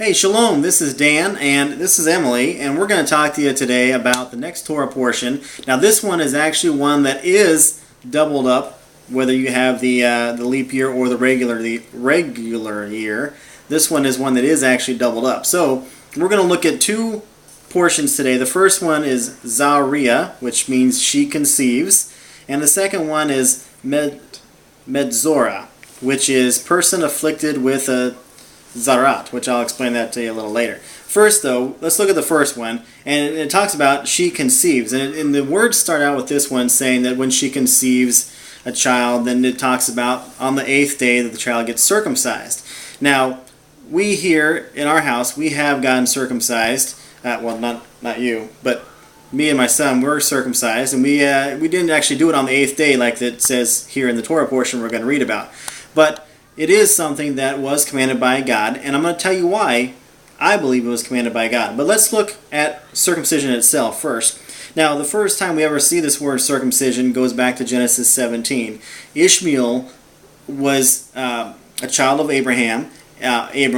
Hey, Shalom, this is Dan, and this is Emily, and we're going to talk to you today about the next Torah portion. Now, this one is actually one that is doubled up, whether you have the leap year or the regular year. This one is one that is actually doubled up. So, we're going to look at two portions today. The first one is Tazria, which means she conceives, and the second one is Medzora, which is person afflicted with a Zarat, which I'll explain that to you a little later. First, though, let's look at the first one, and it talks about she conceives, and the words start out with this one saying that when she conceives a child, then it talks about on the 8th day that the child gets circumcised. Now, we here in our house, we have gotten circumcised. Well, not you, but me and my son were circumcised, and we didn't actually do it on the 8th day like it says here in the Torah portion we're going to read about. But it is something that was commanded by God, and I'm going to tell you why I believe it was commanded by God. But let's look at circumcision itself first. Now, the first time we ever see this word circumcision goes back to Genesis 17. Ishmael was a child of Abram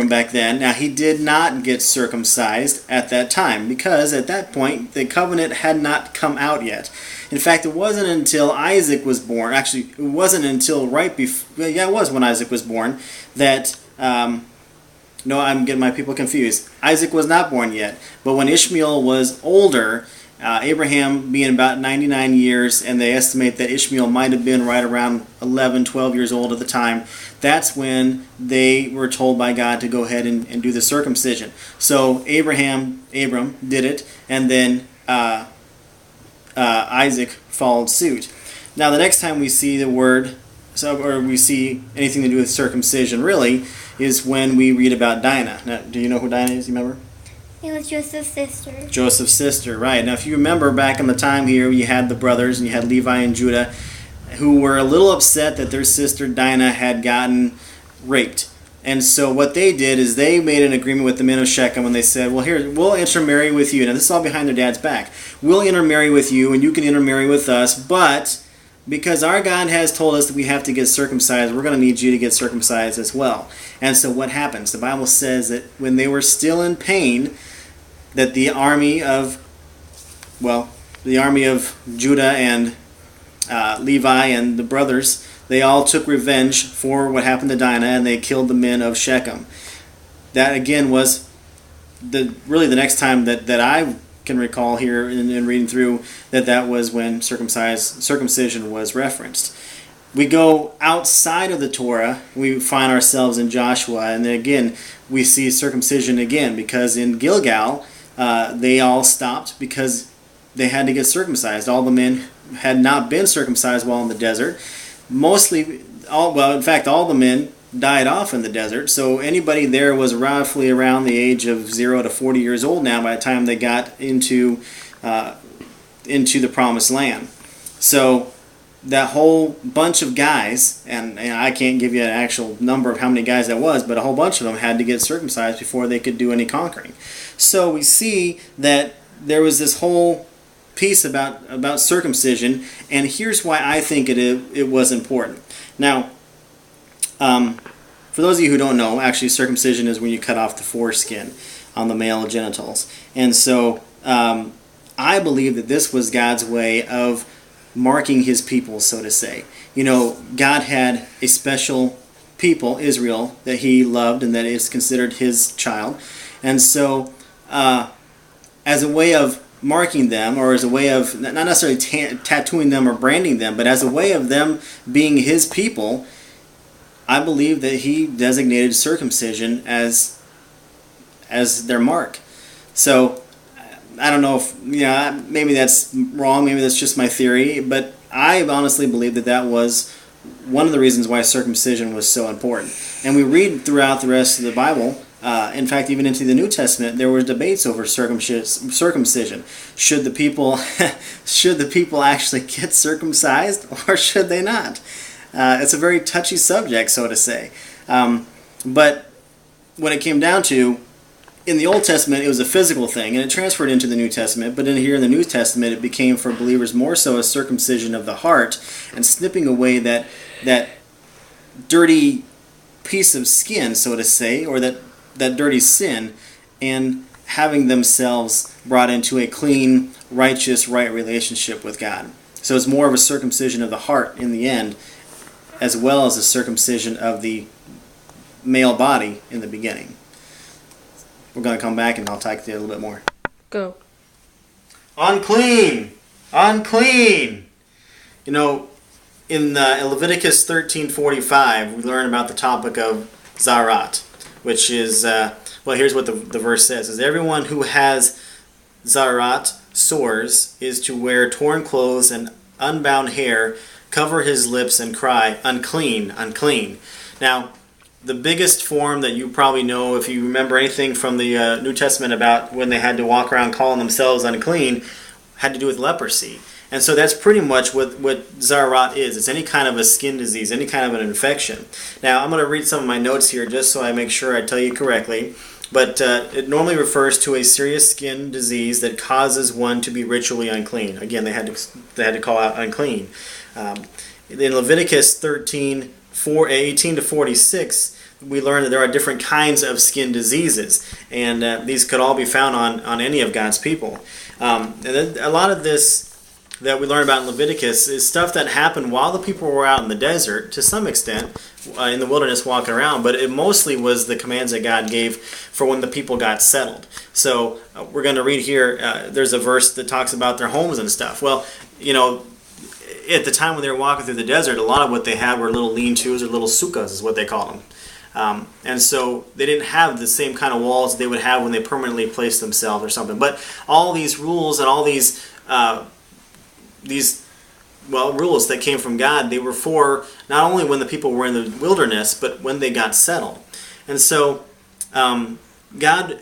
back then. Now, he did not get circumcised at that time because at that point the covenant had not come out yet. In fact, it wasn't until Isaac was born, actually it wasn't until right before, it was when Isaac was born, that, no, I'm getting my people confused. Isaac was not born yet, but when Ishmael was older, Abraham being about 99 years, and they estimate that Ishmael might have been right around 11, 12 years old at the time, that's when they were told by God to go ahead and do the circumcision. So Abram did it, and then Isaac followed suit. Now, the next time we see the word, or we see anything to do with circumcision, really, is when we read about Dinah. Now, do you know who Dinah is? You remember? It was Joseph's sister. Joseph's sister, right. Now, if you remember back in the time here, you had the brothers, and you had Levi and Judah, who were a little upset that their sister Dinah had gotten raped. And so what they did is they made an agreement with the men of Shechem, and they said, well, here, we'll intermarry with you. Now, this is all behind their dad's back. We'll intermarry with you, and you can intermarry with us, but because our God has told us that we have to get circumcised, we're going to need you to get circumcised as well. And so what happens? The Bible says that when they were still in pain, that the army of Judah and Levi and the brothers, they all took revenge for what happened to Dinah, and they killed the men of Shechem. That again was really the next time that I can recall here in reading through that was when circumcision was referenced. We go outside of the Torah, we find ourselves in Joshua, and then again we see circumcision again, because in Gilgal they all stopped because they had to get circumcised. All the men had not been circumcised while in the desert. All the men died off in the desert, so anybody there was roughly around the age of 0 to 40 years old now by the time they got into the promised land. So that whole bunch of guys, and I can't give you an actual number of how many guys that was, but a whole bunch of them had to get circumcised before they could do any conquering. So we see that there was this whole piece about circumcision, and here's why I think it was important. Now, for those of you who don't know, actually circumcision is when you cut off the foreskin on the male genitals. And so I believe that this was God's way of marking his people, so to say. You know, God had a special people, Israel, that he loved and that is considered his child. And so as a way of marking them, or as a way of not necessarily tattooing them or branding them, but as a way of them being his people, I believe that he designated circumcision as their mark. So I don't know if, maybe that's wrong, maybe that's just my theory, but I honestly believe that was one of the reasons why circumcision was so important. And we read throughout the rest of the Bible, in fact, even into the New Testament, there were debates over circumcision. Should the people actually get circumcised, or should they not? It's a very touchy subject, so to say. But when it came down to, in the Old Testament, it was a physical thing, and it transferred into the New Testament. But here in the New Testament, it became for believers more so a circumcision of the heart and snipping away that dirty piece of skin, so to say, or that that dirty sin and having themselves brought into a clean, righteous, right relationship with God. So it's more of a circumcision of the heart in the end, as well as a circumcision of the male body in the beginning. We're going to come back and I'll talk to you a little bit more. Go. Unclean! Unclean! You know, in Leviticus 13:45, we learn about the topic of zarat, which is, well, here's what the verse says, is everyone who has zarat, sores, is to wear torn clothes and unbound hair, cover his lips and cry, unclean, unclean. Now, the biggest form that you probably know, if you remember anything from the New Testament about when they had to walk around calling themselves unclean, had to do with leprosy. And so that's pretty much what zarat is. It's any kind of a skin disease, any kind of an infection. Now, I'm going to read some of my notes here just so I make sure I tell you correctly. But it normally refers to a serious skin disease that causes one to be ritually unclean. Again, they had to call out unclean. In Leviticus 13:18 to 46, we learn that there are different kinds of skin diseases, and these could all be found on any of God's people. And then a lot of this that we learn about in Leviticus is stuff that happened while the people were out in the desert, to some extent, in the wilderness walking around, but it mostly was the commands that God gave for when the people got settled. So we're going to read here, there's a verse that talks about their homes and stuff. Well, you know, at the time when they were walking through the desert, a lot of what they had were little lean-tos or little sukkahs is what they called them. And so they didn't have the same kind of walls they would have when they permanently placed themselves or something. But all these rules and all these rules that came from God, they were for not only when the people were in the wilderness, but when they got settled. And so God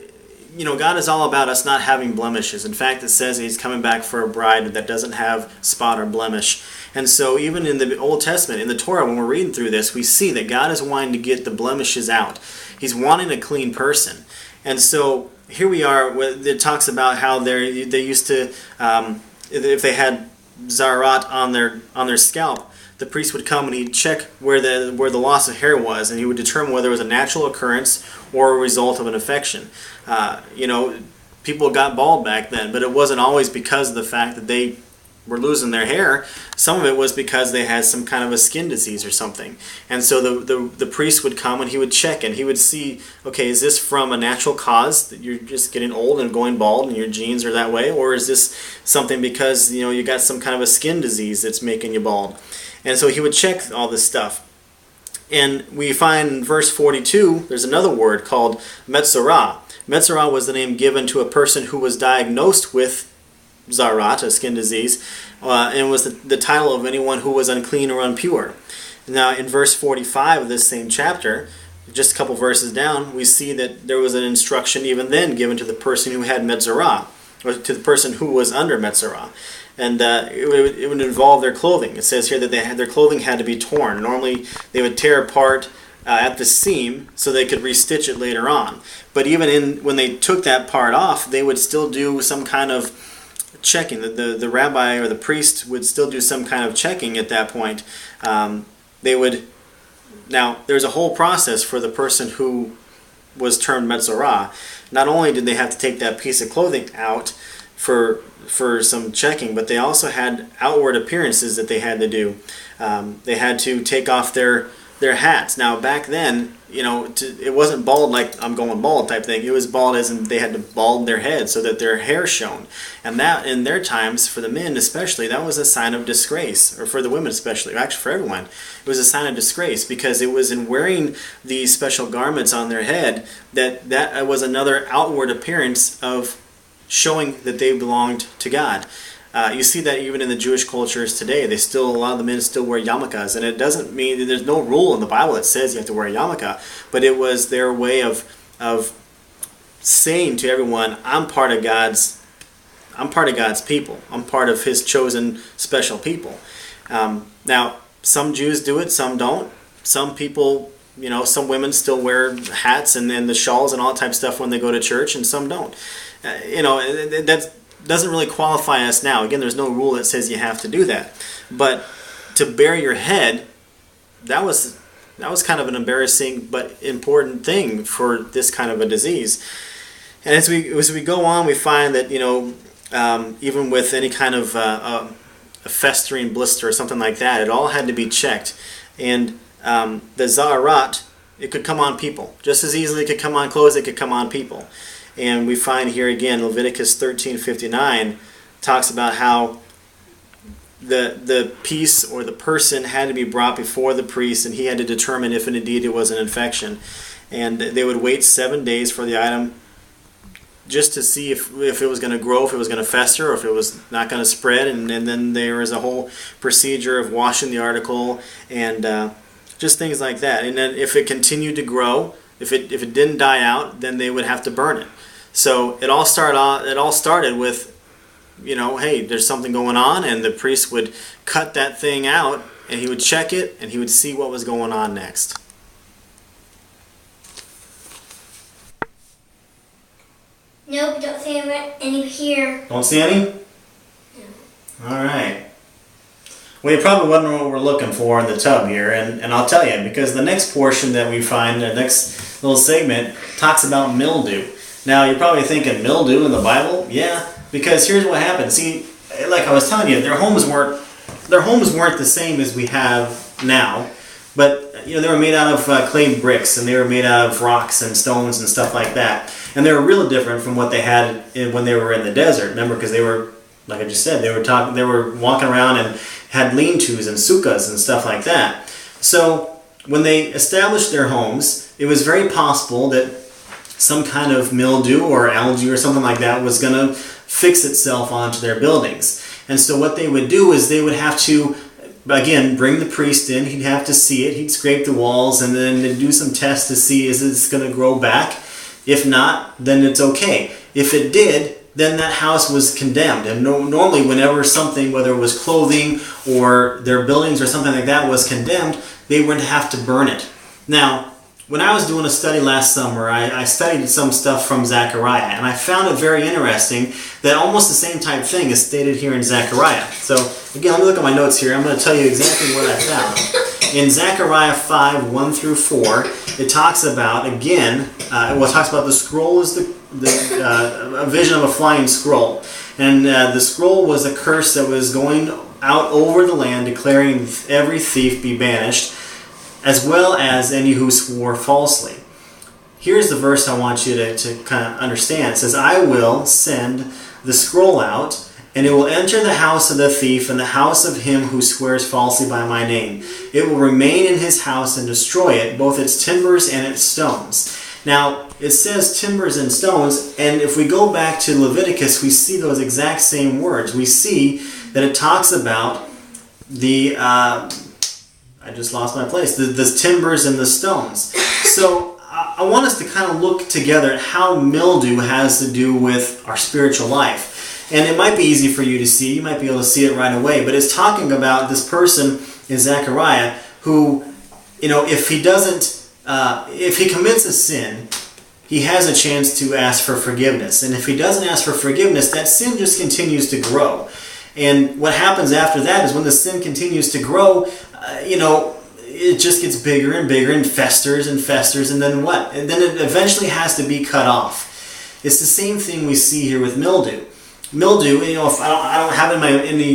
is all about us not having blemishes. In fact, it says He's coming back for a bride that doesn't have spot or blemish. And so even in the Old Testament, in the Torah, when we're reading through this, we see that God is wanting to get the blemishes out. He's wanting a clean person. And so here we are, it talks about how they used to, if they had zarat on their scalp, the priest would come and he'd check where the loss of hair was, and he would determine whether it was a natural occurrence or a result of an infection. People got bald back then, but it wasn't always because of the fact that they were losing their hair. Some of it was because they had some kind of a skin disease or something. And so the priest would come and he would check and he would see, okay, is this from a natural cause that you're just getting old and going bald and your genes are that way, or is this something because you got some kind of a skin disease that's making you bald? And so he would check all this stuff. And we find in verse 42, there's another word called metzorah. Metzorah was the name given to a person who was diagnosed with zarat, a skin disease, and was the title of anyone who was unclean or impure. Now, in verse 45 of this same chapter, just a couple verses down, we see that there was an instruction even then given to the person who had metzorah, or to the person who was under metzorah. And it would involve their clothing. It says here that their clothing had to be torn. Normally, they would tear apart at the seam so they could restitch it later on. But even when they took that part off, they would still do some kind of checking. The rabbi or the priest would still do some kind of checking at that point. Now, there's a whole process for the person who was termed metzorah. Not only did they have to take that piece of clothing out for some checking, but they also had outward appearances that they had to do. They had to take off their hats. Now, back then, it wasn't bald like I'm going bald type thing. It was bald as in they had to bald their head so that their hair shone. And that, in their times, for the men especially, that was a sign of disgrace. Or for the women especially, actually for everyone. It was a sign of disgrace because it was in wearing these special garments on their head that was another outward appearance of showing that they belonged to God. You see that even in the Jewish cultures today. A lot of the men still wear yarmulkes, and it doesn't mean there's no rule in the Bible that says you have to wear a yarmulke, but it was their way of saying to everyone, I'm part of God's people. I'm part of His chosen special people. Now, some Jews do it, some don't. Some people, some women still wear hats and the shawls and all that type of stuff when they go to church, and some don't. That doesn't really qualify us now. Again, there's no rule that says you have to do that. But to bare your head, that was that was kind of an embarrassing but important thing for this kind of a disease. And as we go on, we find that, even with any kind of a festering blister or something like that, it all had to be checked. And the Zaharat, it could come on people. Just as easily it could come on clothes, it could come on people. And we find here again, Leviticus 13:59 talks about how the piece or the person had to be brought before the priest, and he had to determine if indeed it was an infection. And they would wait 7 days for the item just to see if it was going to grow, if it was going to fester, or if it was not going to spread. And then there was a whole procedure of washing the article and just things like that. And then if it continued to grow, if it didn't die out, then they would have to burn it. So it all started with, hey, there's something going on, and the priest would cut that thing out, and he would check it, and he would see what was going on next. Nope, don't see any here. Don't see any? No. All right. Well, you're probably wondering what we're looking for in the tub here, and I'll tell you, because the next portion that we find, the next little segment, talks about mildew. Now, you're probably thinking, mildew in the Bible? Yeah, because here's what happened. See, like I was telling you, their homes weren't the same as we have now, but they were made out of clay bricks, and they were made out of rocks and stones and stuff like that. And they were really different from what they had when they were in the desert. Remember, because they were, like I just said, they were walking around and had lean-tos and sukkahs and stuff like that. So when they established their homes, it was very possible that some kind of mildew or algae or something like that was going to fix itself onto their buildings. And so what they would do is they would have to, again, bring the priest in. He'd have to see it. He'd scrape the walls, and then they'd do some tests to see is it's going to grow back. If not, then it's okay. If it did, then that house was condemned. And normally whenever something, whether it was clothing or their buildings or something like that, was condemned, they would have to burn it. Now, when I was doing a study last summer, I studied some stuff from Zechariah, and I found it very interesting that almost the same type thing is stated here in Zechariah. So, again, let me look at my notes here. I'm going to tell you exactly what I found. In Zechariah 5:1-4, it talks about, again, it talks about the scroll is a vision of a flying scroll. And the scroll was a curse that was going out over the land, declaring every thief be banished, as well as any who swore falsely. Here's the verse I want you to kind of understand. It says, I will send the scroll out, and it will enter the house of the thief and the house of him who swears falsely by my name. It will remain in his house and destroy it, both its timbers and its stones. Now, it says timbers and stones, and if we go back to Leviticus, we see those exact same words. We see that it talks about the... I just lost my place. The timbers and the stones. So I want us to kind of look together at how mildew has to do with our spiritual life. And it might be easy for you to see. You might be able to see it right away. But it's talking about this person in Zechariah who, if he commits a sin, he has a chance to ask for forgiveness. And if he doesn't ask for forgiveness, that sin just continues to grow. And what happens after that is when the sin continues to grow, it just gets bigger and bigger and festers, and then what? And then it eventually has to be cut off. It's the same thing we see here with mildew. Mildew, if I don't have it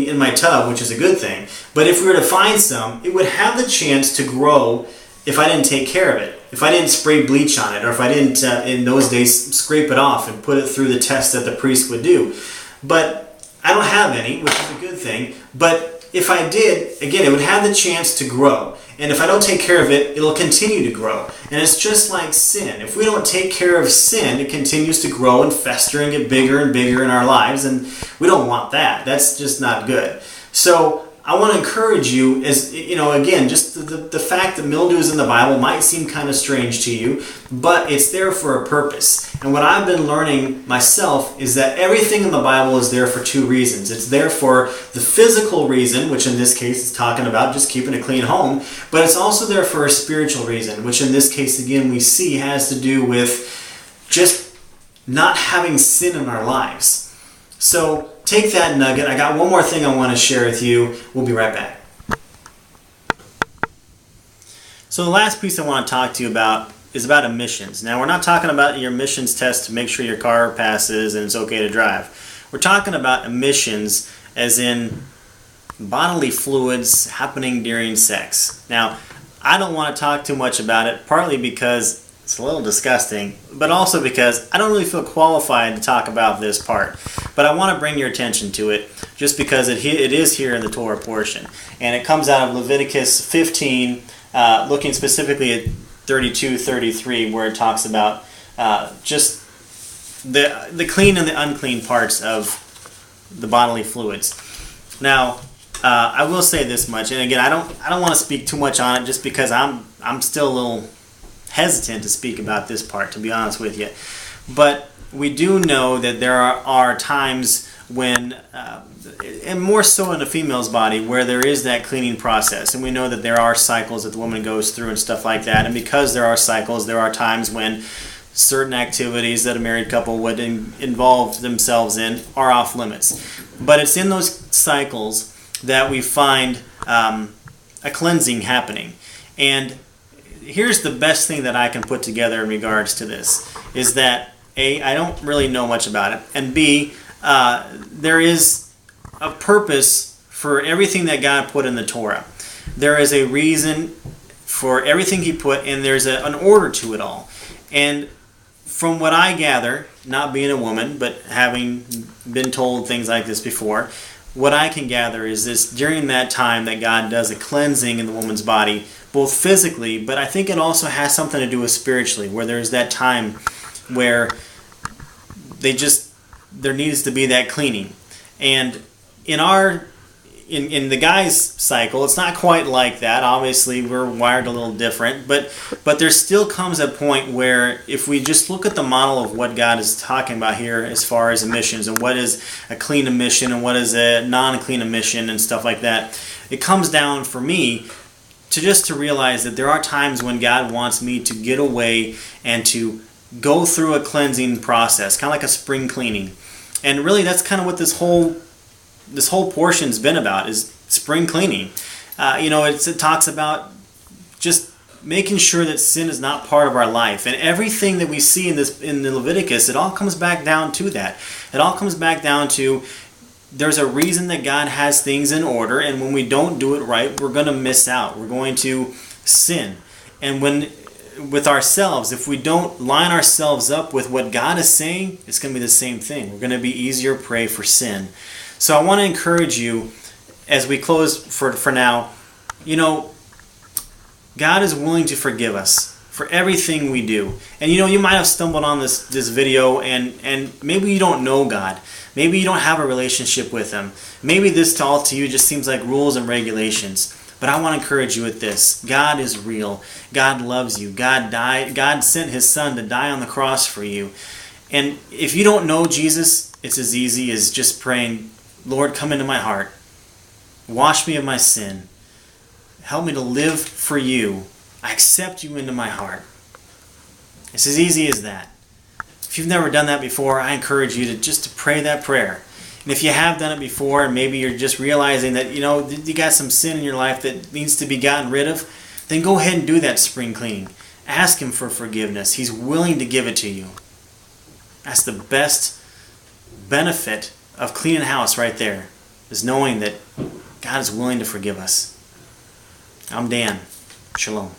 in my tub, which is a good thing, but if we were to find some, it would have the chance to grow if I didn't take care of it. If I didn't spray bleach on it, or if I didn't, in those days, scrape it off and put it through the test that the priest would do. But I don't have any, which is a good thing, but if I did, again, it would have the chance to grow. And if I don't take care of it, it'll continue to grow. And it's just like sin. If we don't take care of sin, it continues to grow and fester and get bigger and bigger in our lives, and we don't want that. That's just not good. So I want to encourage you, as again, just the fact that mildew is in the Bible might seem kind of strange to you, but it's there for a purpose. And what I've been learning myself is that everything in the Bible is there for two reasons. It's there for the physical reason, which in this case is talking about just keeping a clean home, but it's also there for a spiritual reason, which in this case, again, we see has to do with just not having sin in our lives. So take that nugget. I got one more thing I want to share with you. We'll be right back. So the last piece I want to talk to you about is about emissions. Now, we're not talking about your emissions test to make sure your car passes and it's okay to drive. We're talking about emissions as in bodily fluids happening during sex. Now, I don't want to talk too much about it, partly because it's a little disgusting, but also because I don't really feel qualified to talk about this part. But I want to bring your attention to it just because it is here in the Torah portion. And it comes out of Leviticus 15, looking specifically at 32-33, where it talks about just the clean and the unclean parts of the bodily fluids. Now, I will say this much, and again, I don't want to speak too much on it just because I'm still a little hesitant to speak about this part, to be honest with you. But we do know that there are times when, and more so in a female's body, where there is that cleaning process. And we know that there are cycles that the woman goes through and stuff like that. And because there are cycles, there are times when certain activities that a married couple would involve themselves in are off limits. But it's in those cycles that we find a cleansing happening. And here's the best thing that I can put together in regards to this, is that A, I don't really know much about it, and B, there is a purpose for everything that God put in the Torah. There is a reason for everything He put, and there's an order to it all. And from what I gather, not being a woman, but having been told things like this before, what I can gather is this: during that time that God does a cleansing in the woman's body, both physically, but I think it also has something to do with spiritually, where there's that time where there needs to be that cleaning. And in the guy's cycle, it's not quite like that. Obviously, we're wired a little different, but there still comes a point where if we just look at the model of what God is talking about here as far as emissions and what is a clean emission and what is a non-clean emission and stuff like that, it comes down for me to realize that there are times when God wants me to get away and to go through a cleansing process, kind of like a spring cleaning. And really, that's kind of what this whole portion's been about, is spring cleaning. It talks about just making sure that sin is not part of our life. And everything that we see in the Leviticus, it all comes back down to that. It all comes back down to there's a reason that God has things in order, and when we don't do it right, we're going to miss out. We're going to sin. And with ourselves, if we don't line ourselves up with what God is saying, it's going to be the same thing. We're going to be easier prey for sin. So I want to encourage you, as we close for now, God is willing to forgive us for everything we do. And you might have stumbled on this video and maybe you don't know God. Maybe you don't have a relationship with Him. Maybe this all to you just seems like rules and regulations. But I want to encourage you with this. God is real. God loves you. God sent His Son to die on the cross for you. And if you don't know Jesus, it's as easy as just praying, Lord, come into my heart. Wash me of my sin. Help me to live for you. I accept you into my heart. It's as easy as that. If you've never done that before, I encourage you to pray that prayer. And if you have done it before, and maybe you're just realizing that you got some sin in your life that needs to be gotten rid of, then go ahead and do that spring cleaning. Ask Him for forgiveness. He's willing to give it to you. That's the best benefit of cleaning house right there, is knowing that God is willing to forgive us. I'm Dan. Shalom.